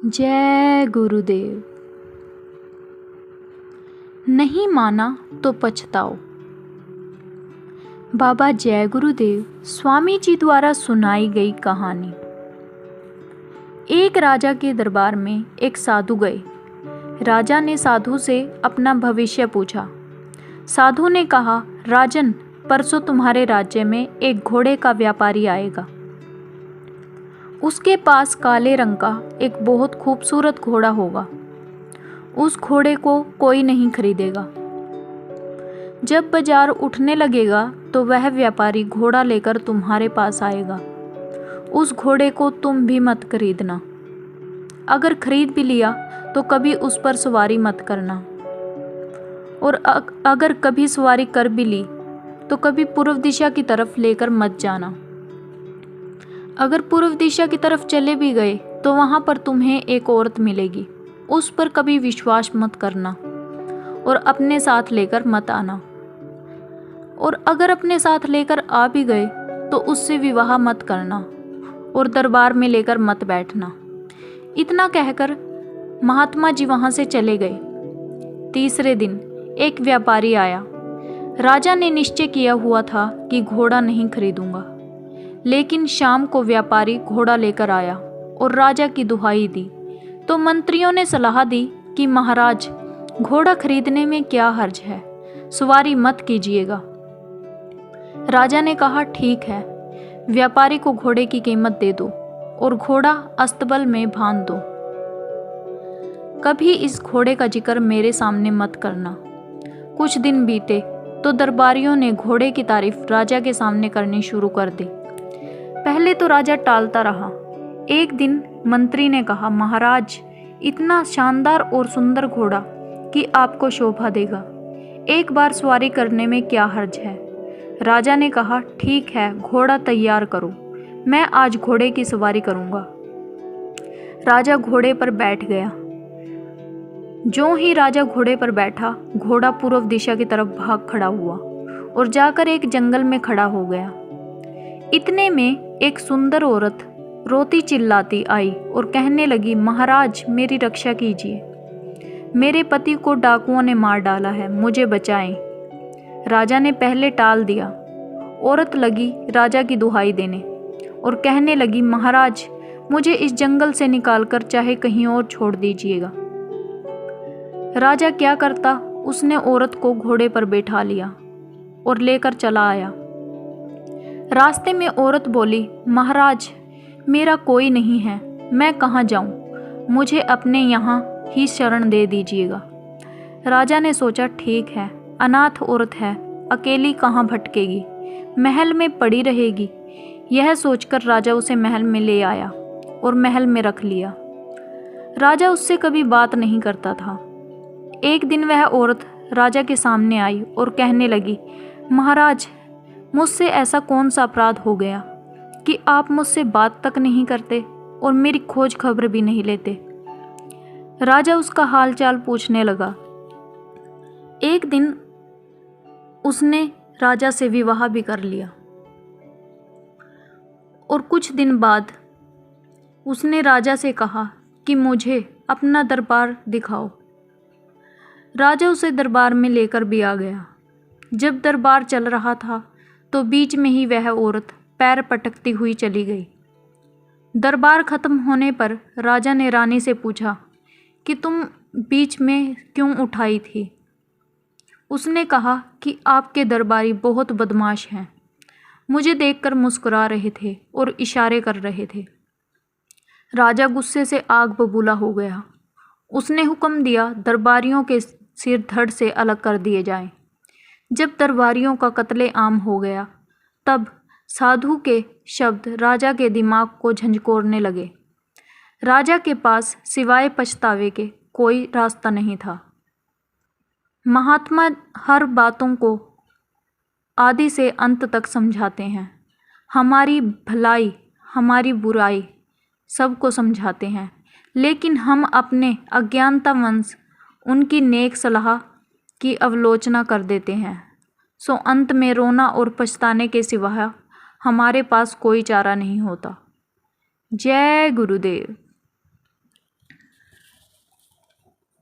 जय गुरुदेव। नहीं माना तो पछताओ। बाबा जय गुरुदेव स्वामी जी द्वारा सुनाई गई कहानी। एक राजा के दरबार में एक साधु गए। राजा ने साधु से अपना भविष्य पूछा। साधु ने कहा, राजन, परसों तुम्हारे राज्य में एक घोड़े का व्यापारी आएगा। उसके पास काले रंग का एक बहुत खूबसूरत घोड़ा होगा। उस घोड़े को कोई नहीं खरीदेगा। जब बाजार उठने लगेगा तो वह व्यापारी घोड़ा लेकर तुम्हारे पास आएगा। उस घोड़े को तुम भी मत खरीदना। अगर खरीद भी लिया तो कभी उस पर सवारी मत करना, और अगर कभी सवारी कर भी ली तो कभी पूर्व दिशा की तरफ लेकर मत जाना। अगर पूर्व दिशा की तरफ चले भी गए तो वहाँ पर तुम्हें एक औरत मिलेगी। उस पर कभी विश्वास मत करना और अपने साथ लेकर मत आना। और अगर अपने साथ लेकर आ भी गए तो उससे विवाह मत करना और दरबार में लेकर मत बैठना। इतना कहकर महात्मा जी वहाँ से चले गए। तीसरे दिन एक व्यापारी आया। राजा ने निश्चय किया हुआ था कि घोड़ा नहीं खरीदूंगा, लेकिन शाम को व्यापारी घोड़ा लेकर आया और राजा की दुहाई दी। तो मंत्रियों ने सलाह दी कि महाराज, घोड़ा खरीदने में क्या हर्ज है, सवारी मत कीजिएगा। राजा ने कहा, ठीक है, व्यापारी को घोड़े की कीमत दे दो और घोड़ा अस्तबल में बांध दो। कभी इस घोड़े का जिक्र मेरे सामने मत करना। कुछ दिन बीते तो दरबारियों ने घोड़े की तारीफ राजा के सामने करनी शुरू कर दी। पहले तो राजा टालता रहा। एक दिन मंत्री ने कहा, महाराज, इतना शानदार और सुंदर घोड़ा कि आपको शोभा देगा। एक बार सवारी करने में क्या हर्ज है। राजा ने कहा, ठीक है, घोड़ा तैयार करो, मैं आज घोड़े की सवारी करूंगा। राजा घोड़े पर बैठ गया। ज्यों ही राजा घोड़े पर बैठा, घोड़ा पूर्व दिशा की तरफ भाग खड़ा हुआ और जाकर एक जंगल में खड़ा हो गया। इतने में एक सुंदर औरत रोती चिल्लाती आई और कहने लगी, महाराज, मेरी रक्षा कीजिए, मेरे पति को डाकुओं ने मार डाला है, मुझे बचाएं। राजा ने पहले टाल दिया। औरत लगी राजा की दुहाई देने और कहने लगी, महाराज, मुझे इस जंगल से निकालकर चाहे कहीं और छोड़ दीजिएगा। राजा क्या करता, उसने औरत को घोड़े पर बैठा लिया और लेकर चला आया। रास्ते में औरत बोली, महाराज, मेरा कोई नहीं है, मैं कहाँ जाऊँ, मुझे अपने यहाँ ही शरण दे दीजिएगा। राजा ने सोचा, ठीक है, अनाथ औरत है, अकेली कहाँ भटकेगी, महल में पड़ी रहेगी। यह सोचकर राजा उसे महल में ले आया और महल में रख लिया। राजा उससे कभी बात नहीं करता था। एक दिन वह औरत राजा के सामने आई और कहने लगी, महाराज, मुझसे ऐसा कौन सा अपराध हो गया कि आप मुझसे बात तक नहीं करते और मेरी खोज खबर भी नहीं लेते। राजा उसका हालचाल पूछने लगा। एक दिन उसने राजा से विवाह भी कर लिया और कुछ दिन बाद उसने राजा से कहा कि मुझे अपना दरबार दिखाओ। राजा उसे दरबार में लेकर भी आ गया। जब दरबार चल रहा था तो बीच में ही वह औरत पैर पटकती हुई चली गई। दरबार खत्म होने पर राजा ने रानी से पूछा कि तुम बीच में क्यों उठाई थी। उसने कहा कि आपके दरबारी बहुत बदमाश हैं, मुझे देखकर मुस्कुरा रहे थे और इशारे कर रहे थे। राजा गुस्से से आग बबूला हो गया। उसने हुक्म दिया, दरबारियों के सिर धड़ से अलग कर दिए जाएं। जब दरबारियों का कत्ले-आम हो गया तब साधु के शब्द राजा के दिमाग को झंझोरने लगे। राजा के पास सिवाय पछतावे के कोई रास्ता नहीं था। महात्मा हर बातों को आदि से अंत तक समझाते हैं। हमारी भलाई, हमारी बुराई सबको समझाते हैं, लेकिन हम अपने अज्ञानतावश उनकी नेक सलाह की अवलोचना कर देते हैं। सो अंत में रोना और पछताने के सिवा हमारे पास कोई चारा नहीं होता। जय गुरुदेव।